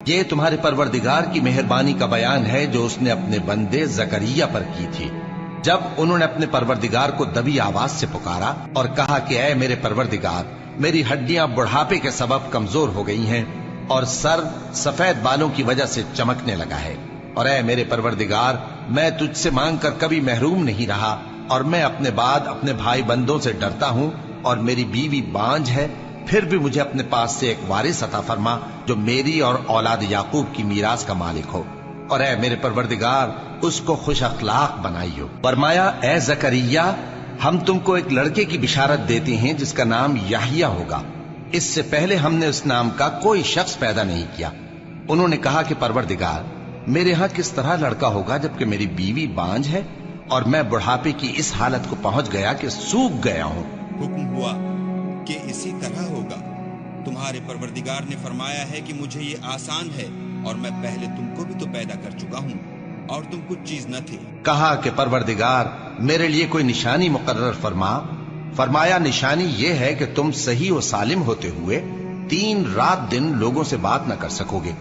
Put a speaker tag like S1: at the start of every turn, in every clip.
S1: یہ تمہارے پروردگار کی مہربانی کا بیان ہے جو اس نے اپنے بندے زکریا پر کی تھی، جب انہوں نے اپنے پروردگار کو دبی آواز سے پکارا اور کہا کہ اے میرے پروردگار، میری ہڈیاں بڑھاپے کے سبب کمزور ہو گئی ہیں اور سر سفید بالوں کی وجہ سے چمکنے لگا ہے، اور اے میرے پروردگار، میں تجھ سے مانگ کر کبھی محروم نہیں رہا، اور میں اپنے بعد اپنے بھائی بندوں سے ڈرتا ہوں، اور میری بیوی بانجھ ہے، پھر بھی مجھے اپنے پاس سے ایک وارث عطا فرما جو میری اور اولاد یعقوب کی میراث کا مالک ہو، اور اے میرے پروردگار اس کو خوش اخلاق بنائی ہو۔ فرمایا اے زکریا، ہم تم کو ایک لڑکے کی بشارت دیتے ہیں جس کا نام یحییٰ ہوگا، اس سے پہلے ہم نے اس نام کا کوئی شخص پیدا نہیں کیا۔ انہوں نے کہا کہ پروردگار، میرے ہاں کس طرح لڑکا ہوگا جبکہ میری بیوی بانجھ ہے اور میں بڑھاپے کی اس حالت کو پہنچ گیا کہ سوکھ گیا ہوں۔
S2: حکم ہوا کہ اسی طرح ہوگا۔ تمہارے پروردگار نے فرمایا ہے کہ مجھے یہ آسان ہے، اور میں پہلے تم کو بھی تو پیدا کر چکا ہوں اور تم کچھ چیز نہ تھے۔
S1: کہا کہ پروردگار میرے لیے کوئی نشانی مقرر فرما۔ فرمایا نشانی یہ ہے کہ تم صحیح و سالم ہوتے ہوئے 3 رات دن لوگوں سے بات نہ کر سکو گے۔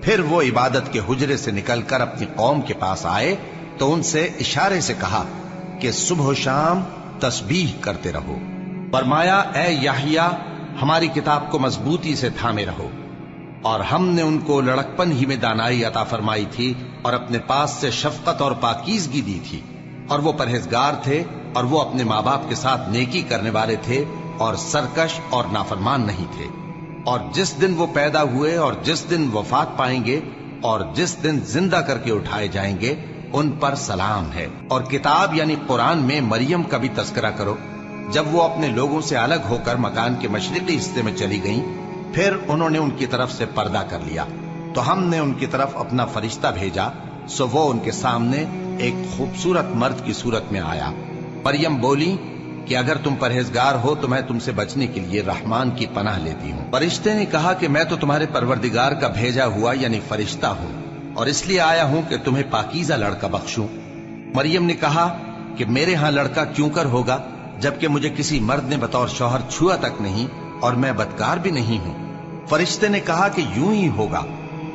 S1: پھر وہ عبادت کے حجرے سے نکل کر اپنی قوم کے پاس آئے تو ان سے اشارے سے کہا کہ صبح و شام تسبیح کرتے رہو۔ فرمایا اے یحییٰ، ہماری کتاب کو مضبوطی سے تھامے رہو، اور ہم نے ان کو لڑکپن ہی میں دانائی عطا فرمائی تھی اور اپنے پاس سے شفقت اور پاکیزگی دی تھی، اور وہ پرہیزگار تھے، اور وہ اپنے ماں باپ کے ساتھ نیکی کرنے والے تھے اور سرکش اور نافرمان نہیں تھے۔ اور جس دن وہ پیدا ہوئے اور جس دن وفات پائیں گے اور جس دن زندہ کر کے اٹھائے جائیں گے ان پر سلام ہے۔ اور کتاب یعنی قرآن میں مریم کا بھی تذکرہ کرو، جب وہ اپنے لوگوں سے الگ ہو کر مکان کے مشرقی حصے میں چلی گئیں، پھر انہوں نے ان کی طرف سے پردہ کر لیا، تو ہم نے ان کی طرف اپنا فرشتہ بھیجا، سو وہ ان کے سامنے ایک خوبصورت مرد کی صورت میں آیا۔ مریم بولی کہ اگر تم پرہیزگار ہو تو میں تم سے بچنے کے لیے رحمان کی پناہ لیتی ہوں۔ فرشتے نے کہا کہ میں تو تمہارے پروردگار کا بھیجا ہوا یعنی فرشتہ ہوں، اور اس لیے آیا ہوں کہ تمہیں پاکیزہ لڑکا بخشوں۔ مریم نے کہا کہ میرے ہاں لڑکا کیوں کر ہوگا جبکہ مجھے کسی مرد نے بطور شوہر چھوا تک نہیں اور میں بدکار بھی نہیں ہوں۔ فرشتے نے کہا کہ یوں ہی ہوگا،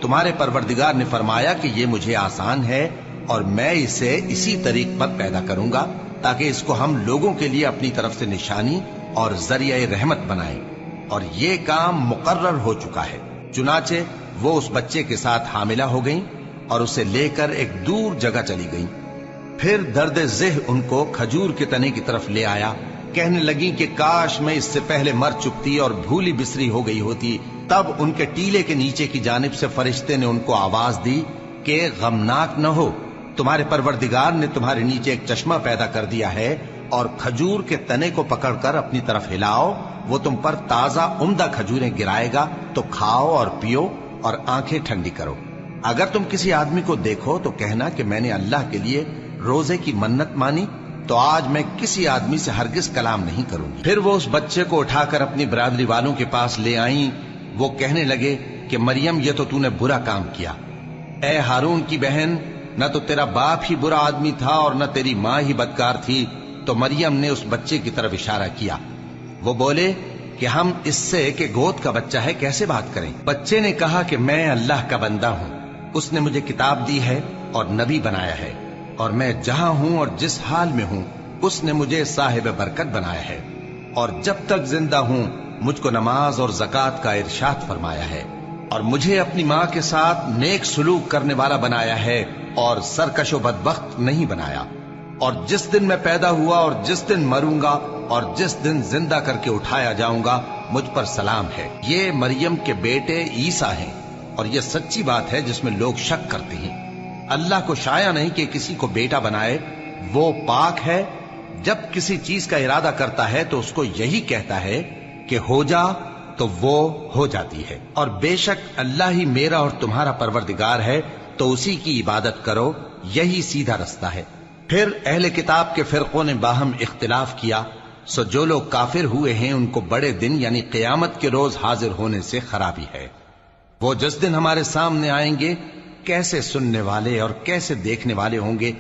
S1: تمہارے پروردگار نے فرمایا کہ یہ مجھے آسان ہے اور میں اسے اسی طریق پر پیدا کروں گا تاکہ اس کو ہم لوگوں کے لیے اپنی طرف سے نشانی اور ذریعہ رحمت بنائیں، اور یہ کام مقرر ہو چکا ہے۔ چنانچہ وہ اس بچے کے ساتھ حاملہ ہو گئیں اور اسے لے کر ایک دور جگہ چلی گئیں۔ پھر درد ذہ ان کو کھجور کے تنے کی طرف لے آیا، کہنے لگیں کہ کاش میں اس سے پہلے مر چکتی اور بھولی بسری ہو گئی ہوتی۔ تب ان کے ٹیلے کے نیچے کی جانب سے فرشتے نے ان کو آواز دی کہ غمناک نہ ہو، تمہارے پروردگار نے تمہارے نیچے ایک چشمہ پیدا کر دیا ہے، اور کھجور کے تنے کو پکڑ کر اپنی طرف ہلاؤ، وہ تم پر تازہ عمدہ کھجوریں گرائے گا، تو کھاؤ اور پیو اور آنکھیں ٹھنڈی کرو۔ اگر تم کسی آدمی کو دیکھو تو کہنا کہ میں نے اللہ کے لیے روزے کی منت مانی، تو آج میں کسی آدمی سے ہرگز کلام نہیں کروں گی۔ پھر وہ اس بچے کو اٹھا کر اپنی برادری والوں کے پاس لے آئیں۔ وہ کہنے لگے کہ مریم یہ تو نے برا کام کیا، اے ہارون کی بہن، نہ تو تیرا باپ ہی برا آدمی تھا اور نہ تیری ماں ہی بدکار تھی۔ تو مریم نے اس بچے کی طرف اشارہ کیا۔ وہ بولے کہ ہم اس سے کہ گود کا بچہ ہے کیسے بات کریں؟ بچے نے کہا کہ میں اللہ کا بندہ ہوں، اس نے مجھے کتاب دی ہے اور نبی بنایا ہے، اور میں جہاں ہوں اور جس حال میں ہوں اس نے مجھے صاحب برکت بنایا ہے، اور جب تک زندہ ہوں مجھ کو نماز اور زکوٰۃ کا ارشاد فرمایا ہے، اور مجھے اپنی ماں کے ساتھ نیک سلوک کرنے والا بنایا ہے اور سرکش و بدبخت نہیں بنایا، اور جس دن میں پیدا ہوا اور جس دن مروں گا اور جس دن زندہ کر کے اٹھایا جاؤں گا مجھ پر سلام ہے۔ یہ مریم کے بیٹے عیسیٰ ہیں، اور یہ سچی بات ہے جس میں لوگ شک کرتے ہیں۔ اللہ کو شایع نہیں کہ کسی کو بیٹا بنائے، وہ پاک ہے، جب کسی چیز کا ارادہ کرتا ہے تو اس کو یہی کہتا ہے کہ ہو جا تو وہ ہو جاتی ہے، اور بے شک اللہ ہی میرا اور تمہارا پروردگار ہے، تو اسی کی عبادت کرو، یہی سیدھا رستہ ہے۔ پھر اہل کتاب کے فرقوں نے باہم اختلاف کیا، سو جو لوگ کافر ہوئے ہیں ان کو بڑے دن یعنی قیامت کے روز حاضر ہونے سے خرابی ہے۔ وہ جس دن ہمارے سامنے آئیں گے کیسے سننے والے اور کیسے دیکھنے والے ہوں گے